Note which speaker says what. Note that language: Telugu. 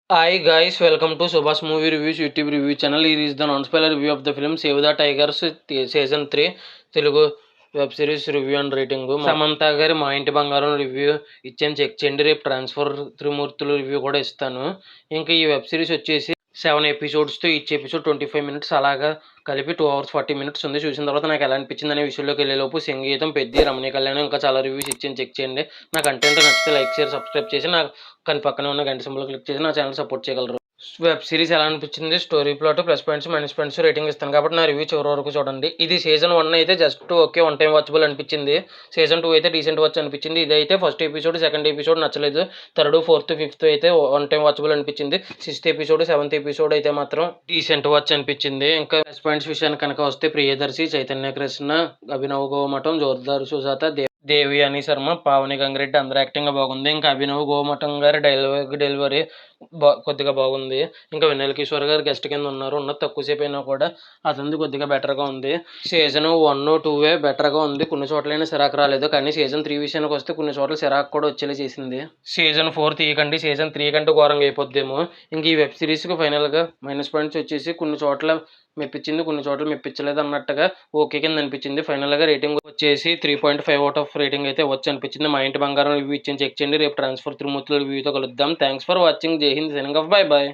Speaker 1: Hi guys, welcome to Subhash Movie Reviews YouTube review channel. Here is the non-spoiler review of the film Save the Tigers season 3 Telugu web series review and rating. Samantha గారి మా ఇంటి బంగారం రివ్యూ ఇచ్చాను, చెక్ చేయండి. రేపు ట్రాన్స్ఫర్ త్రిమూర్తులు రివ్యూ కూడా ఇస్తాను. ఇంకా ఈ వెబ్ సిరీస్ వచ్చేసి 7 ఎపిసోడ్స్తో ఈచ్ ఎపిసోడ్ 25 minutes అలాగా కలిపి 2 hours 40 minutes ఉంది. చూసిన తర్వాత నాకు ఎలా అనిపించింది అనే విషయంలోకి వెళ్ళేలోపు సంగీతం పెద్ది, రమణీ కళ్యాణ్ ఇంకా చాలా రివ్యూస్ ఇచ్చాను, చెక్ చేయండి. నా కంటెంట్ నచ్చితే లైక్ షేర్ సబ్స్క్రైబ్ చేసి నా కానీ పక్కనే ఉన్న గంట సింబల్ క్లిక్ చేసి నా ఛానల్ సపోర్ట్ చేయగలరు. వెబ్ సిరీస్ ఎలా అనిపించింది, story plot, plus points minus points rating ఇస్తాను కాబట్టి నా రివ్యూ చివరి వరకు చూడండి. ఇది సీజన్ 1 అయితే just okay, one time watchable అనిపించింది. సీజన్ 2 అయితే డీసెంట్ వాచ్ అనిపించింది. ఇది అయితే ఫస్ట్ ఎపిసోడ్, సెకండ్ ఎపిసోడ్ నచ్చలేదు. థర్డ్, ఫోర్త్, ఫిఫ్త్ అయితే వన్ టైం వాచబుల్ అనిపించింది. సిక్స్త్ ఎపిసోడ్, సెవెంత్ ఎపిసోడ్ అయితే మాత్రం డీసెంట్ వాచ్ అనిపించింది. ఇంకా ప్లస్ పాయింట్స్ విషయానికి కనుక వస్తే ప్రియదర్శి, చైతన్య కృష్ణ, అభినవ్ గోమటం, జోర్దార్ సుజాత, దేవి అని శర్మ, పావని గంగిరెడ్డి అందరూ యాక్టింగ్ బాగుంది. ఇంకా అభినవ్ గోమటం గారి డెలివరీ కొద్దిగా బాగుంది. ఇంకా వెన్నెల కిషోర్ గారు గెస్ట్ కింద ఉన్నారు, ఉన్నది తక్కువసేపు అయినా కూడా అతనిది కొద్దిగా బెటర్గా ఉంది. సీజన్ 1, 2 బెటర్గా ఉంది, కొన్ని చోట్లైనా సిరాకు రాలేదు. కానీ సీజన్ 3 విషయానికి వస్తే కొన్ని చోట్ల సిరాకు కూడా వచ్చేలా చేసింది. సీజన్ 4 తీయకండి, సీజన్ 3 కంటే ఘోరంగా అయిపోద్దేమో. ఇంక ఈ వెబ్ సిరీస్కి ఫైనల్గా మైనస్ పాయింట్స్ వచ్చేసి కొన్ని చోట్ల మెప్పించింది, కొన్ని చోట్ల మెప్పించలేదు అన్నట్టుగా ఓకే కింద అనిపించింది. ఫైనల్గా రేటింగ్ వచ్చేసి 3.5 అవుట్ ఆఫ్ రేటింగ్ అయితే వచ్చి అనిపించింది. మా ఇంటి బంగారం రివ్యూ ఇచ్చాను, చెక్ చేయండి. రేపు ట్రాన్స్ఫర్ త్రిమూర్తుల రివ్యూతో కలుద్దాం. Thanks for watching. Jai Hind, signing off, bye bye.